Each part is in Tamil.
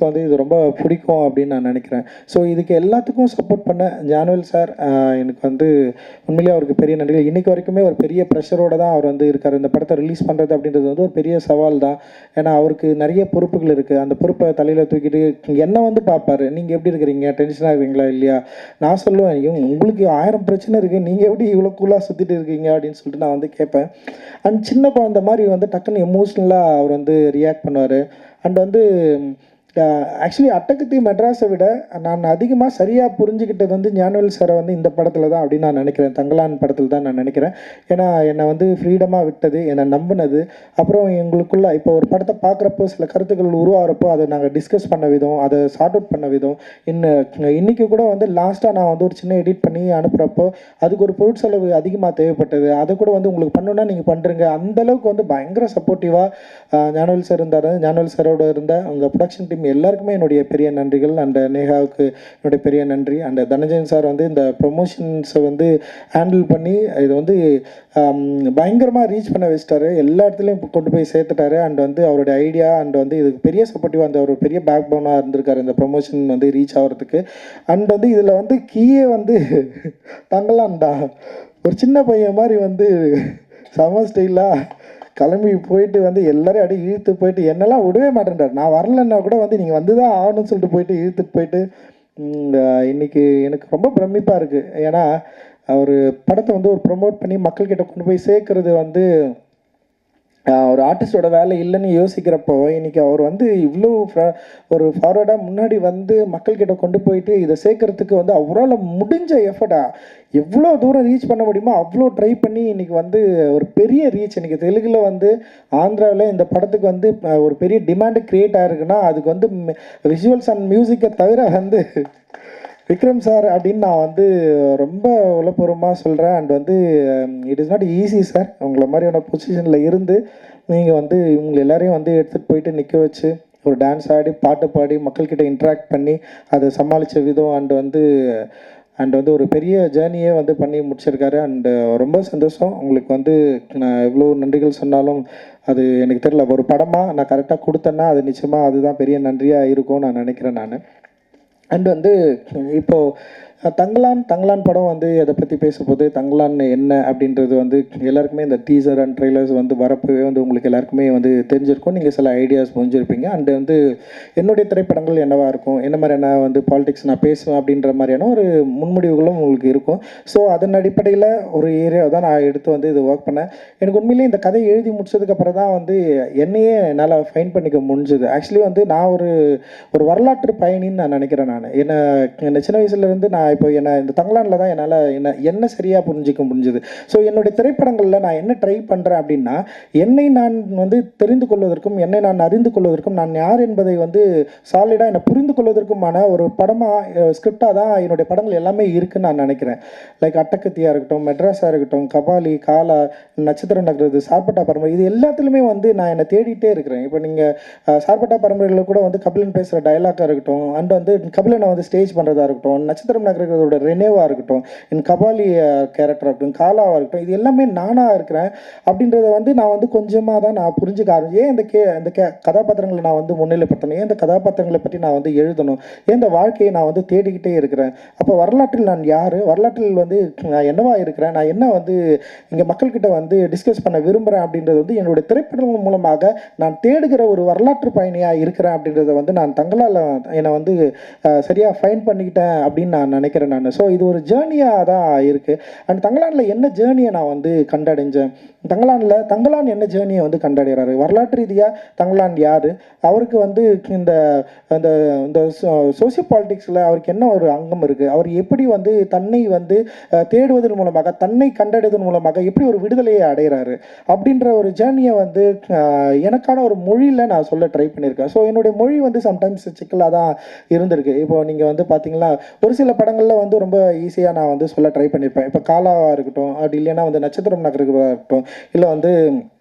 ஆடியன்ஸ்க்கு வந்து இது ரொம்ப பிடிக்கும் அப்படின்னு நான் நினைக்கிறேன். ஸோ இதுக்கு எல்லாத்துக்கும் சப்போர்ட் பண்ண ஞானவேல் சார் எனக்கு வந்து உண்மையிலேயே அவருக்கு பெரிய நன்றி. இன்றைக்கி வரைக்குமே ஒரு பெரிய ப்ரெஷரோடு தான் அவர் வந்து இருக்கார். இந்த படத்தை ரிலீஸ் பண்ணுறது அப்படின்றது வந்து ஒரு பெரிய சவால் தான். ஏன்னா அவருக்கு நிறைய பொறுப்புகள் இருக்குது. அந்த பொறுப்பை தலையில் தூக்கிட்டு என்னை வந்து பார்ப்பார். நீங்கள் எப்படி இருக்கிறீங்க, டென்ஷனாக இருக்கிறீங்களா இல்லையா? நான் சொல்லுவேன், உங்களுக்கு 1000 பிரச்சனை இருக்குது, நீங்கள் எப்படி இவ்வளோ கூலாக சுற்றிட்டு இருக்கீங்க அப்படின்னு சொல்லிட்டு நான் வந்து கேட்பேன். அண்ட் சின்ன குழந்தை மாதிரி வந்து டக்குன்னு எமோஷ்னலாக அவர் வந்து ரியாக்ட் பண்ணுவார். அண்ட் வந்து ஆக்சுவலி அட்டகத்தி மெட்ராஸை விட நான் அதிகமாக சரியாக புரிஞ்சுக்கிட்டது வந்து ஞானவேல் சாரை வந்து இந்த படத்தில் தான் அப்படின்னு நான் நினைக்கிறேன். தங்கலான் படத்தில் தான் நான் நினைக்கிறேன். ஏன்னா என்னை வந்து ஃப்ரீடமாக விட்டது, என்னை நம்பினது, அப்புறம் எங்களுக்குள்ள இப்போ ஒரு படத்தை பார்க்குறப்போ சில கருத்துக்கள் உருவாகிறப்போ அதை நாங்கள் டிஸ்கஸ் பண்ண விதம், அதை சார்ட் அவுட் பண்ண விதம், இன்றைக்கி கூட வந்து லாஸ்ட்டாக நான் வந்து ஒரு சின்ன எடிட் பண்ணி அனுப்புகிறப்போ அதுக்கு ஒரு பொருட்செலவு அதிகமாக தேவைப்பட்டது. அதை கூட வந்து உங்களுக்கு பண்ணணுன்னா நீங்கள் பண்ணுறங்க. அந்தளவுக்கு வந்து பயங்கர சப்போர்ட்டிவாக ஞானவேல் சார் இருந்தார். ஞானவேல் சாரோட இருந்த அவங்க ப்ரொடக்ஷன் டீம் எல்லாருக்குமே என்னுடைய பெரிய நன்றிகள். அண்ட் நேஹாவுக்கு என்னுடைய பெரிய நன்றி. அண்ட் தனஞ்சயன் சார் வந்து இந்த ப்ரொமோஷன்ஸை வந்து ஹேண்டில் பண்ணி இதை வந்து பயங்கரமாக ரீச் பண்ண வச்சிட்டாரு. எல்லா இடத்துலையும் கொண்டு போய் சேர்த்துட்டாரு. அண்ட் வந்து அவருடைய ஐடியா அண்ட் வந்து இதுக்கு பெரிய சப்போர்ட்டிவாக அந்த ஒரு பெரிய பேக் போனாக இருந்திருக்காரு இந்த ப்ரொமோஷன் வந்து ரீச் ஆகிறதுக்கு. அண்ட் வந்து இதில் வந்து கீயே வந்து தங்கலான்டா ஒரு சின்ன பையன் மாதிரி வந்து செம ஸ்டைலாக கிளம்பி போயிட்டு வந்து எல்லோரும் அப்படியே இழுத்து போயிட்டு என்னெல்லாம் விடவே மாட்டேன்றார். நான் வரலன்னா கூட வந்து நீங்கள் வந்து தான் ஆகணும்னு சொல்லிட்டு போயிட்டு இழுத்துட்டு போயிட்டு இன்றைக்கி எனக்கு ரொம்ப பிரமிப்பாக இருக்குது. ஏன்னா அவர் படத்தை வந்து ஒரு ப்ரொமோட் பண்ணி மக்கள்கிட்ட கொண்டு போய் சேர்க்குறது வந்து ஒரு ஆர்டிஸ்டோட வேலை இல்லைன்னு யோசிக்கிறப்போ இன்றைக்கி அவர் வந்து இவ்வளோ ஒரு ஃபார்வர்டாக முன்னாடி வந்து மக்கள்கிட்ட கொண்டு போயிட்டு இதை சேர்க்கறதுக்கு வந்து அவரால் முடிஞ்ச எஃபர்ட்டாக எவ்வளோ தூரம் ரீச் பண்ண முடியுமோ அவ்வளோ ட்ரை பண்ணி இன்றைக்கி வந்து ஒரு பெரிய ரீச். இன்றைக்கி தெலுங்கில் வந்து ஆந்திராவில் இந்த படத்துக்கு வந்து ஒரு பெரிய டிமாண்டு க்ரியேட் ஆகிருக்குன்னா அதுக்கு வந்து விஷுவல்ஸ் அண்ட் மியூசிக்கை தவிர வந்து விக்ரம் சார் அப்படின்னு நான் வந்து ரொம்ப உளப்பூர்வமாக சொல்கிறேன். அண்ட் வந்து it is not easy sir. உங்களை மாதிரியான பொசிஷனில் இருந்து நீங்கள் வந்து இவங்க எல்லாரையும் வந்து எடுத்துகிட்டு போயிட்டு நிற்க வச்சு ஒரு டான்ஸ் ஆடி பாட்டு பாடி மக்கள்கிட்ட இன்ட்ராக்ட் பண்ணி அதை சமாளித்த விதம் அண்ட் வந்து ஒரு பெரிய ஜேர்னியே வந்து பண்ணி முடிச்சிருக்காரு. அண்டு ரொம்ப சந்தோஷம். உங்களுக்கு வந்து நான் எவ்வளோ நன்றிகள் சொன்னாலும் அது எனக்கு தெரியல. ஒரு படமாக நான் கரெக்டாக கொடுத்தேன்னா அது நிச்சயமாக அதுதான் பெரிய நன்றியாக இருக்கும் நான் நினைக்கிறேன் நான். அண்ட் வந்து இப்போது தங்கலான் படம் வந்து அதை பற்றி பேசும்போது தங்கலான் என்ன அப்படின்றது வந்து எல்லாருக்குமே இந்த டீசர் அண்ட் ட்ரெய்லர்ஸ் வந்து வரப்பவே வந்து உங்களுக்கு எல்லாருக்குமே வந்து தெரிஞ்சிருக்கும். நீங்கள் சில ஐடியாஸ் புரிஞ்சிருப்பீங்க. அண்டு வந்து என்னுடைய திரைப்படங்கள் என்னவாக இருக்கும், என்ன மாதிரியான வந்து பாலிடிக்ஸ் நான் பேசுவேன் அப்படின்ற மாதிரியான ஒரு முன்முடிவுகளும் உங்களுக்கு இருக்கும். ஸோ அதன் அடிப்படையில் ஒரு ஏரியா தான் நான் எடுத்து வந்து இது ஒர்க் பண்ணேன். எனக்கு உண்மையிலேயே இந்த கதை எழுதி முடிச்சதுக்கப்புறம் தான் வந்து என்னையே என்னால் ஃபைன் பண்ணிக்க முடிஞ்சுது. ஆக்சுவலி வந்து நான் ஒரு வரலாற்று பயணின்னு நான் நினைக்கிறேன். நான் என்ன சின்ன வயசுலேருந்து நான் இப்போ இந்த தங்கலானில் தான் என்னால் என்ன சரியாக புரிஞ்சிக்க முடிஞ்சுது. ஸோ என்னுடைய திரைப்படங்களில் நான் என்ன ட்ரை பண்ணுறேன் அப்படின்னா என்னை நான் வந்து தெரிந்து கொள்வதற்கும் என்னை நான் அறிந்து கொள்வதற்கும் நான் யார் என்பதை வந்து சாலிடாக என்னை புரிந்து கொள்வதற்குமான ஒரு படமாக ஸ்கிரிப்டாக தான் என்னுடைய படங்கள் எல்லாமே இருக்குதுன்னு நான் நினைக்கிறேன். லைக் அட்டகத்தியாக இருக்கட்டும், மெட்ராஸாக இருக்கட்டும், கபாலி, காலா, நட்சத்திரம் நகர்றது, சார்பட்டா பரம்பரை, இது எல்லாத்துலேயுமே வந்து நான் என்னை தேடிட்டே இருக்கிறேன். இப்போ நீங்கள் சார்பட்டா பரம்பரையில் கூட வந்து கபிலன் பேசுகிற டைலாக்காக இருக்கட்டும், அண்ட் வந்து கபிலனை வந்து ஸ்டேஜ் பண்ணுறதா இருக்கட்டும், நட்சத்திரம் நகர்றதோட ரெனேவாக இருக்கட்டும், என் கபாலி கேரக்டராக இருக்கட்டும், காலாவாக இருக்கட்டும், இது எல்லாமே நானாக இருக்கிறேன் அப்படின்றத வந்து நான் வந்து கொஞ்சமாக தான் நான் புரிஞ்சுக்க ஆரம்பிச்சேன். ஏன் இந்த கதாபாத்திரங்களை நான் வந்து முன்னிலைப்படுத்தணும், ஏன் இந்த கதாபாத்திரங்களை பற்றி நான் வந்து எழுதணும், ஏன் இந்த வாழ்க்கையை நான் வந்து தேடிக்கிட்டே இருக்கிறேன். அப்போ வரலாற்றில் நான் யார், வரலாற்றில் வந்து நான் என்னவா இருக்கிறேன், நான் என்ன வந்து இங்கே மக்கள்கிட்ட வந்து டிஸ்கஸ் பண்ண விரும்புகிறேன் அப்படின்றது வந்து என்னுடைய திரைப்படங்கள் மூலமாக நான் தேடுகிற ஒரு வரலாற்று பயணியாக இருக்கிறேன் அப்படின்றத வந்து நான் தங்களால் என்னை வந்து சரியாக ஃபைன் பண்ணிக்கிட்டேன் அப்படின்னு நான் நினைக்கிறேன் நான். ஸோ இது ஒரு ஜேர்னியாக தான் இருக்குது. அண்ட் தங்கலானில் என்ன ஜேர்னியை நான் வந்து கண்டடைஞ்சேன், தங்கலான் என்ன ஜேர்னியை வந்து கண்டடைகிறாரு, வரலாற்று ரீதியாக தங்கலான் யார், அவருக்கு வந்து இந்த சோசியோ பாலிட்டிக்ஸில் அவருக்கு என்ன ஒரு அங்கம் இருக்குது, அவர் எப்படி வந்து தன்னை வந்து தேடுவதன் மூலமாக தன்னை கண்டடைவதன் மூலமாக எப்படி ஒரு விடுதலையை அடைகிறாரு அப்படின்ற ஒரு ஜேர்னியை வந்து எனக்கான ஒரு மொழியில் நான் சொல்ல ட்ரை பண்ணியிருக்கேன். ஸோ என்னுடைய மொழி வந்து சம்டைம்ஸ் சிக்கலாக தான் இருந்திருக்கு. இப்போ நீங்கள் வந்து பார்த்தீங்கன்னா ஒரு சில படங்களில் வந்து ரொம்ப ஈஸியாக நான் வந்து சொல்ல ட்ரை பண்ணியிருப்பேன். இப்போ காலாவாக இருக்கட்டும், அப்படி இல்லைன்னா வந்து நட்சத்திரம் நகருவதாக இருக்கட்டும், இல்லை வந்து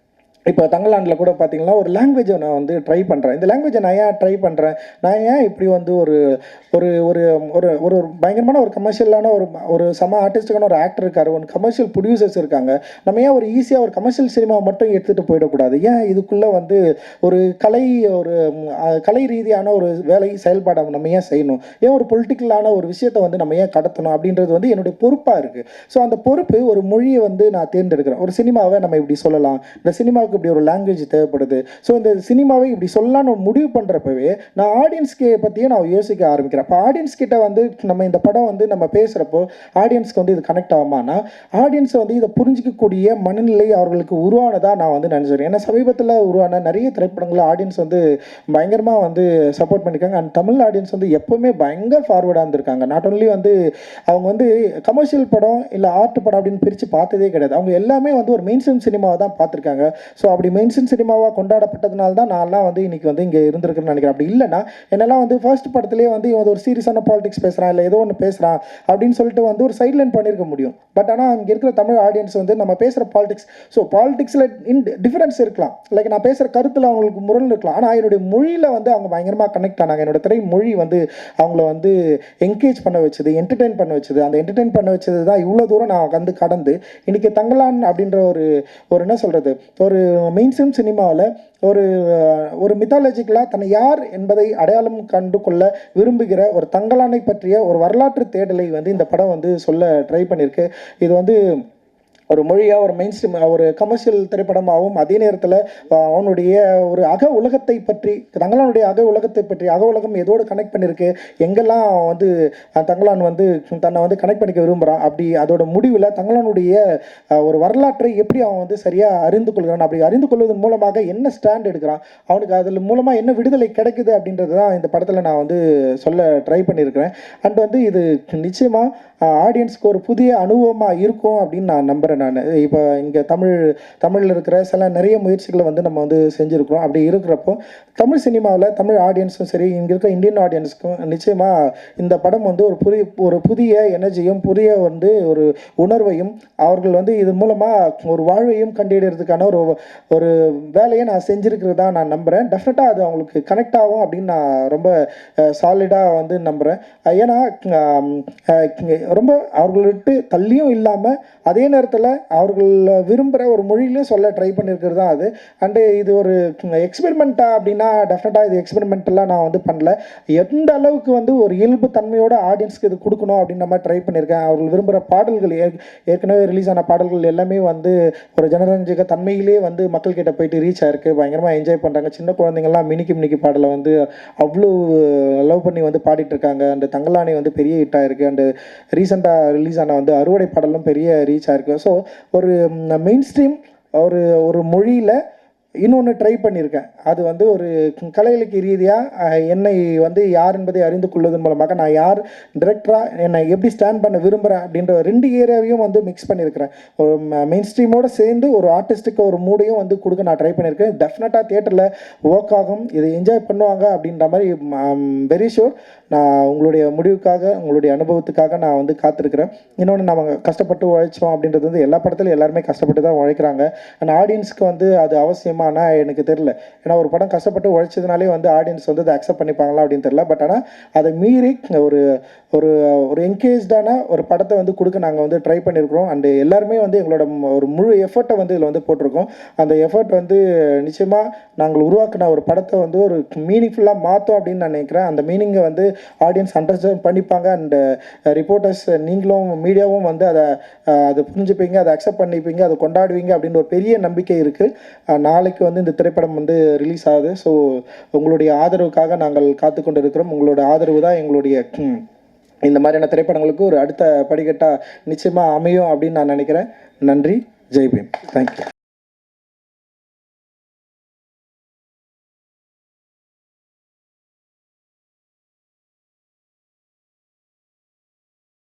இப்போ தமிழ்நாட்டில் கூட பார்த்தீங்கன்னா ஒரு லாங்குவேஜை நான் வந்து ட்ரை பண்ணுறேன். இந்த லாங்குவேஜை நான் ஏன் ட்ரை பண்ணுறேன், நான் ஏன் இப்படி வந்து ஒரு ஒரு ஒரு ஒரு ஒரு பயங்கரமான ஒரு கமர்ஷியலான ஒரு ஒரு செம ஆர்டிஸ்டிக்கான ஒரு ஆக்டர் இருக்கார், ஒரு கமர்ஷியல் ப்ரொடியூசர்ஸ் இருக்காங்க. நம்ம ஏன் ஒரு ஈஸியாக ஒரு கமர்ஷியல் சினிமா மட்டும் எடுத்துகிட்டு போயிடக்கூடாது? ஏன் இதுக்குள்ளே வந்து ஒரு கலை ஒரு கலை ரீதியான ஒரு வேலை செயல்பாடை நம்ம ஏன் செய்யணும்? ஏன் ஒரு பொலிட்டிக்கலான ஒரு விஷயத்தை வந்து நம்ம ஏன் கடத்தணும் அப்படின்றது வந்து என்னுடைய பொறுப்பாக இருக்குது. ஸோ அந்த பொறுப்பு ஒரு மொழியை வந்து நான் தேர்ந்தெடுக்கிறேன். ஒரு சினிமாவை நம்ம இப்படி சொல்லலாம், இந்த சினிமாவுக்கு இப்படி ஒரு லாங்குவேஜ் தேவைப்படுது, ஸோ இந்த சினிமாவை இப்படி சொல்லலாம்னு முடிவு பண்ணுறப்பவே நான் ஆடியன்ஸ்க்கு பற்றியே நான் யோசிக்க ஆரம்பிக்கிறேன். அப்போ ஆடியன்ஸ் கிட்ட வந்து நம்ம இந்த படம் வந்து நம்ம பேசுகிறப்போ ஆடியன்ஸ்க்கு வந்து இது கனெக்ட் ஆகுமானா, ஆடியன்ஸை வந்து இதை புரிஞ்சிக்கக்கூடிய மனநிலை அவர்களுக்கு உருவானதாக நான் வந்து நினச்சிக்கிறேன். ஏன்னா சமீபத்தில் உருவான நிறைய திரைப்படங்களில் ஆடியன்ஸ் வந்து பயங்கரமாக வந்து சப்போர்ட் பண்ணியிருக்காங்க. அண்ட் தமிழ் ஆடியன்ஸ் வந்து எப்போவுமே பயங்கர ஃபார்வர்டாக இருந்திருக்காங்க. நாட் ஒன்லி வந்து அவங்க வந்து கமர்ஷியல் படம் இல்லை ஆர்ட் படம் அப்படின்னு பிரித்து பார்த்ததே கிடையாது. அவங்க எல்லாமே வந்து ஒரு மெயின் ஸ்ட்ரீம் சினிமாவை தான் பார்த்துருக்காங்க. ஸோ அப்படி மெயின் ஸ்ட்ரீம் சினிமாவாக கொண்டாடப்பட்டதுனால தான் நான்லாம் வந்து இன்றைக்கி வந்து இங்கே இருந்திருக்குன்னு நினைக்கிறேன். அப்படி இல்லைனா என்னெல்லாம் வந்து ஃபர்ஸ்ட் படத்துலேயே வந்து இவன் ஒரு சீரியஸான பாலிடிக்ஸ் பேசுகிறான், இல்லை ஏதோ ஒன்று பேசுகிறான் அப்படின்னு சொல்லிட்டு வந்து ஒரு சைட்லைன் பண்ணியிருக்க முடியும். பட் ஆனால் அங்கே இருக்கிற தமிழ் ஆடியன்ஸ் வந்து நம்ம பேசுகிற பாலிடிக்ஸ், ஸோ பாலிடிக்ஸில் டிஃபரன்ஸ் இருக்கலாம், லைக் நான் பேசுகிற கருத்தில் அவங்களுக்கு முரண் இருக்கலாம், ஆனால் என்னுடைய மொழியில் வந்து அவங்க பயங்கரமாக கனெக்ட் ஆனாங்க. என்னோட திரை மொழி வந்து அவங்கள வந்து என்கேஜ் பண்ண வச்சது, என்டர்டெயின் பண்ண வச்சது. அந்த என்டர்டெயின் பண்ண வச்சது தான் இவ்வளோ தூரம் நான் வந்து கடந்து இன்றைக்கி தங்கலான் அப்படின்ற ஒரு ஒரு என்ன சொல்கிறது, ஒரு மெயின் ஸ்ட்ரீம் சினிமாவில் ஒரு ஒரு மித்தாலஜிக்கலாக தன்னை யார் என்பதை அடையாளம் கண்டு கொள்ள விரும்புகிற ஒரு தங்கலானை பற்றிய ஒரு வரலாற்று தேடலை வந்து இந்த படம் வந்து சொல்ல ட்ரை பண்ணியிருக்கு. இது வந்து ஒரு மொழியாக ஒரு மெயின் ஸ்ட்ரீம் ஒரு கமர்ஷியல் திரைப்படமாகவும் அதே நேரத்தில் அவனுடைய ஒரு அக உலகத்தை பற்றி, தங்கலானுடைய அக உலகத்தை பற்றி, அக உலகம் எதோடு கனெக்ட் பண்ணியிருக்கு, எங்கெல்லாம் வந்து தங்கலான் வந்து தன்னை வந்து கனெக்ட் பண்ணிக்க விரும்புகிறான், அப்படி அதோட முடிவில் தங்கலானுடைய ஒரு வரலாற்றை எப்படி அவன் வந்து சரியாக அறிந்து கொள்கிறான், அப்படி அறிந்து கொள்வதன் மூலமாக என்ன ஸ்டாண்ட் எடுக்கிறான், அவனுக்கு அதில் மூலமாக என்ன விடுதலை கிடைக்குது அப்படின்றது தான் இந்த படத்தில் நான் வந்து சொல்ல ட்ரை பண்ணியிருக்கிறேன். அண்ட் வந்து இது நிச்சயமாக ஆடியன்ஸ்க்கு ஒரு புதிய அனுபவமாக இருக்கும் அப்படின்னு நான் நம்புகிறேன். நான் இப்போ இங்கே தமிழில் இருக்கிற சில நிறைய முயற்சிகளை வந்து நம்ம வந்து செஞ்சுருக்கிறோம். அப்படி இருக்கிறப்போ தமிழ் சினிமாவில் தமிழ் ஆடியன்ஸும் சரி, இங்கே இருக்க இந்தியன் ஆடியன்ஸுக்கும் நிச்சயமாக இந்த படம் வந்து ஒரு புதிய எனர்ஜியும் புதிய வந்து ஒரு உணர்வையும் அவர்கள் வந்து இது மூலமாக ஒரு வாழ்வையும் கண்டிடுறதுக்கான ஒரு ஒரு வேலையை நான் செஞ்சுருக்கிறதா நான் நம்புகிறேன். டெஃபினட்டாக அது அவங்களுக்கு கனெக்ட் ஆகும் அப்படின்னு நான் ரொம்ப சாலிடாக வந்து நம்புகிறேன். ஏன்னா ரொம்ப அவர்கள் விட்டு தள்ளியும் இல்லாமல் அதே நேரத்தில் அவர்கள் விரும்புகிற ஒரு மொழியிலையும் சொல்ல ட்ரை பண்ணியிருக்கிறது தான் அது. அண்டு இது ஒரு எக்ஸ்பெரிமெண்ட்டா அப்படின்னா டெஃபினட்டாக இது எக்ஸ்பெரிமெண்ட்டெல்லாம் நான் வந்து பண்ணல. எந்த அளவுக்கு வந்து ஒரு இயல்பு தன்மையோட ஆடியன்ஸ்க்கு இது கொடுக்கணும் அப்படின்ற மாதிரி ட்ரை பண்ணியிருக்கேன். அவர்கள் விரும்புகிற பாடல்கள் ஏற்கனவே ரிலீஸ் ஆன பாடல்கள் எல்லாமே வந்து ஒரு ஜனரஞ்சக தன்மையிலே வந்து மக்கள்கிட்ட போயிட்டு ரீச் ஆயிருக்கு. பயங்கரமாக என்ஜாய் பண்ணுறாங்க. சின்ன குழந்தைங்கள்லாம் மினிக்கி பாடலை வந்து அவ்வளோ லவ் பண்ணி வந்து பாடிட்டு இருக்காங்க. அந்த தங்கலானி வந்து பெரிய ஹிட் ஆயிருக்கு. அண்டு ரீசெண்டாக ரிலீஸ் ஆன வந்து அறுவடை பாடலும் பெரிய ரீச் ஆயிருக்கு. ஸோ ஒரு மெயின் ஸ்ட்ரீம் ஒரு மொழியில் இன்னொன்று ட்ரை பண்ணியிருக்கேன். அது வந்து ஒரு கலை இலக்கிய ரீதியாக என்னை வந்து யார் என்பதை அறிந்து கொள்வதன் மூலமாக நான் யார் டிரெக்டராக என்னை எப்படி ஸ்டாண்ட் பண்ண விரும்புகிறேன் அப்படின்ற ரெண்டு ஏரியாவையும் வந்து மிக்ஸ் பண்ணியிருக்கிறேன். ஒரு மெயின் ஸ்ட்ரீமோடு சேர்ந்து ஒரு ஆர்டிஸ்ட்டுக்கு ஒரு மூடையும் வந்து கொடுக்க நான் ட்ரை பண்ணியிருக்கேன். டெஃபினட்டாக தியேட்டரில் ஒர்க் ஆகும், இதை என்ஜாய் பண்ணுவாங்க அப்படின்ற மாதிரி வெரி ஷூர். நான் உங்களுடைய முடிவுக்காக, உங்களுடைய அனுபவத்துக்காக நான் வந்து காத்திருக்கிறேன். இன்னொன்று நம்ம கஷ்டப்பட்டு உழைச்சோம் அப்படின்றது வந்து எல்லா படத்துலையும் எல்லாருமே கஷ்டப்பட்டு தான் உழைக்கிறாங்க. அண்ட் ஆடியன்ஸ்க்கு வந்து அது அவசியமானா எனக்கு தெரியல. ஏன்னா ஒரு படம் கஷ்டப்பட்டு உழைச்சதுனாலே வந்து ஆடியன்ஸ் வந்து அதை அக்செப்ட் பண்ணிப்பாங்களா அப்படின்னு தெரியல. பட் ஆனால் அதை மீறி ஒரு ஒரு ஒரு என்கேஜான ஒரு படத்தை வந்து கொடுக்க நாங்கள் வந்து ட்ரை பண்ணியிருக்கிறோம். அண்டு எல்லாருமே வந்து எங்களோட ஒரு முழு எஃபர்ட்டை வந்து இதில் வந்து போட்டிருக்கோம். அந்த எஃபர்ட் வந்து நிச்சயமாக நாங்கள் உருவாக்கின ஒரு படத்தை வந்து ஒரு மீனிங்ஃபுல்லாக மாற்றோம் அப்படின்னு நான் நினைக்கிறேன். அந்த மீனிங்கை வந்து ஆடியன்ஸ் அண்டர்ஸ்டாண்ட் பண்ணிப்பாங்க. அண்ட் ரிப்போர்ட்டர்ஸ் நீங்களும் மீடியாவும் வந்து அதை புரிஞ்சுப்பீங்க, அதை அக்செப்ட் பண்ணிப்பீங்க, அதை கொண்டாடுவீங்க அப்படின்னு ஒரு பெரிய நம்பிக்கை இருக்குது. நாளைக்கு வந்து இந்த திரைப்படம் வந்து ரிலீஸ் ஆகுது. ஸோ உங்களுடைய ஆதரவுக்காக நாங்கள் காத்து கொண்டு இருக்கிறோம். உங்களோட ஆதரவு தான் எங்களுடைய இந்த மாதிரியான திரைப்படங்களுக்கு ஒரு அடுத்த படிக்கட்டாக நிச்சயமாக அமையும் அப்படின்னு நான் நினைக்கிறேன். நன்றி. ஜெய் பீம். தேங்க்யூ.